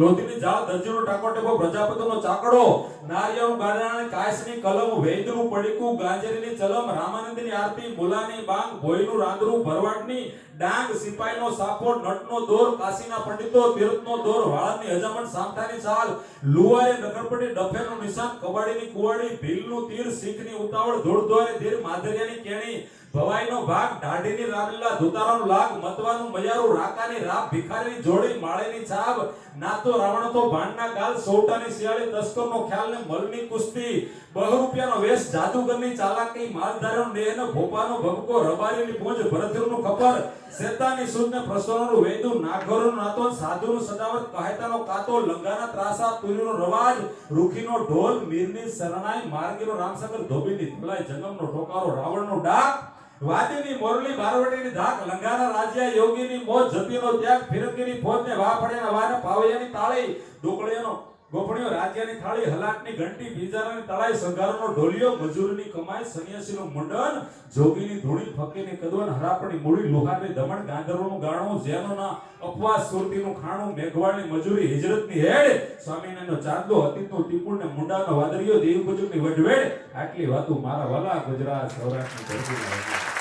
લોધીની જાળ, દરજીનો ટાકોટેકો, પ્રજાપતિનો ચાકડો, નારિયાનું ગાડાની કાયસની કલમ, વૈદનું પડીકું, ગાંજરીની ચલમ, રામાનંદની આરતી, મુલાની બાંગ, ભોયનું રાંદરું, ભરવાડની ડાંગ, સિપાઈનો સાફો, નટનો દોર, કાશીના પંડિતો, તીર્થનો દોર, વાળંદની હજામણ, સામઠાની ચાલ, લુવારી નગરપટી, ડફેનું નિશાન, કબાડીની કુવાડી, ભીલનું તીર, શીખની ઉતાવળ, ધોળધોરે ધીર, માધરિયાની કેણી, ભવાઈનો ભાગ, ઢાઢીની રામલીલા, ધુતારાનું લાગ, મતવાનું મયારું, રાકાની રાપ, ભિખારીની જોડી, માળેની છાબ, નાતો રાવણ તો ભાંડના ગાલ, સૌટાની શિયાળી, તસ્કરનો ખ્યાલ ને મલની કુસ્તી, બહરૂપિયાનો વેશ, જાદુગરની ચાલાકી, માલધારીનો નેહનો, ભોપાનો ભબકો, રબારીની પૂંજ, ભરતનું ખપર, શેતાની સુધને પ્રસવનું વેદુ, નાગરનું નાતો, સાધુનું સદાવત, કહેતાનો કાતો, લંગાના ત્રાસા, તુરીનો રવાજ, રૂખીનો ઢોલ, મીરની શરણાઈ, માર્ગીનો રામશંકર, ધોબીની ધુલાઈ, જંગમનો ઠોકારો, રાવણનો ડાક, વાદીની મોરલી, બારવટીની ધાક, લંગાના રાજ્યા, યોગીની મોજ, જતીનો ત્યાગ, ફિરંગીની ફોજને વાફડિયાના વાને, પાવૈયાની તાળી, ડોકળિયાનો ગોપણીઓ, રાજ્યાની થાળી, હલાટની ઘંટી, બીજારાની તળાઈ, સંઘારોનો ઢોલિયો, મજૂરની કમાઈ, સન્યાસીનું મુંડન, જોગીની ધૂણી, ફકીરની કદવન, હરાપણી મૂડી, લોહારની દમણ, ગાંધર્વનું ગાણું, ઝેનોના અપવાસ, સુરતીનું ખાણું, મેઘવાળની મજૂરી, હિજરતની હેડ, સ્વામિનારાયણનો ચાંદલો, અતીતનું ટીપુણ ને મુંડાનો વાદળિયો, દેવગુજરની વઢવેડ. આટલી વાતો મારા વાલા ગુજરાત સૌરાષ્ટ્રની ધરતીમાં.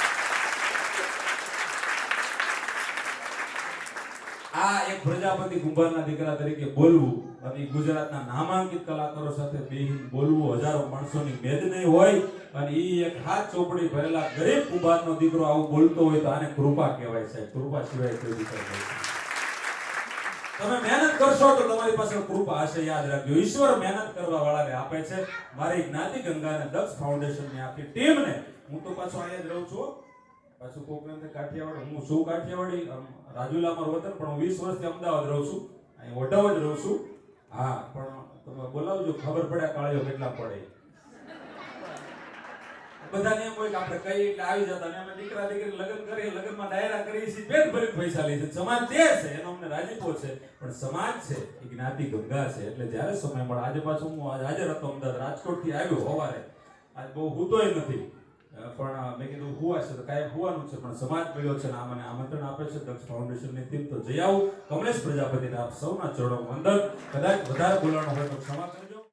આ એક પ્રજાપતિ કુંભારના દીકરા તરીકે બોલવું અને ગુજરાતના નામાંકિત કલાકારો સાથે બેહીને બોલવું, હજારો માણસોની મેદની હોય અને ઈ એક હાથ ચોપડી ભરેલા ગરીબ કુંભારનો દીકરો આવું બોલતો હોય તો આને કૃપા કહેવાય છે. કૃપા સિવાય કોઈ દીકરો નથી. તમે મહેનત કરશો તો તમારી પાસે કૃપા હશે, યાદ રાખજો. ઈશ્વર મહેનત કરવા વાળાને આપે છે. મારી જ્ઞાતિ ગંગા અને દક્ષ ફાઉન્ડેશનની આખી ટીમને હું તો પાછો અહીંયા જ રહું છું. પાછું કોકને કાઠિયાવાડ, હું શું કાઠિયાવાડી, રાજુલા મારું વતન, પણ હું 20 વર્ષથી અમદાવાદ રહું છું, અહીં વઢવ જ રહું છું. હા, પણ તમે બોલાવજો, ખબર પડે કાળીઓ કેટલા પડે. બધાને એમ હોય કે આપણે કઈ એટલે આવી જતા, અને અમે દીકરા દીકરી લગ્ન કરી, લગ્નમાં ડાયરા કરી છે, પેટ ભરી પૈસા લે છે. સમાજ તે છે એનો અમને રાજીપો છે, પણ સમાજ છે એ જ્ઞાતિ ગંગા છે. એટલે જ્યારે સમય મળે, આજે પાછું હું હાજર હતો અમદાવાદ, રાજકોટથી આવ્યો સવારે, આજ બહુ હૂતોય નથી, પણ મેં કીધું હુવા છે તો કાંઈ હુવાનું છે, પણ સમાજ મળ્યો છે ને આ મને આમંત્રણ આપે છે દક્ષ ફાઉન્ડેશનની ટીમ. તો જઈ આવું. કમલેશ પ્રજાપતિને આપ સૌના ચરણોમાં વંદન. કદાચ વધારે બોલાવાનું હોય તો ક્ષમા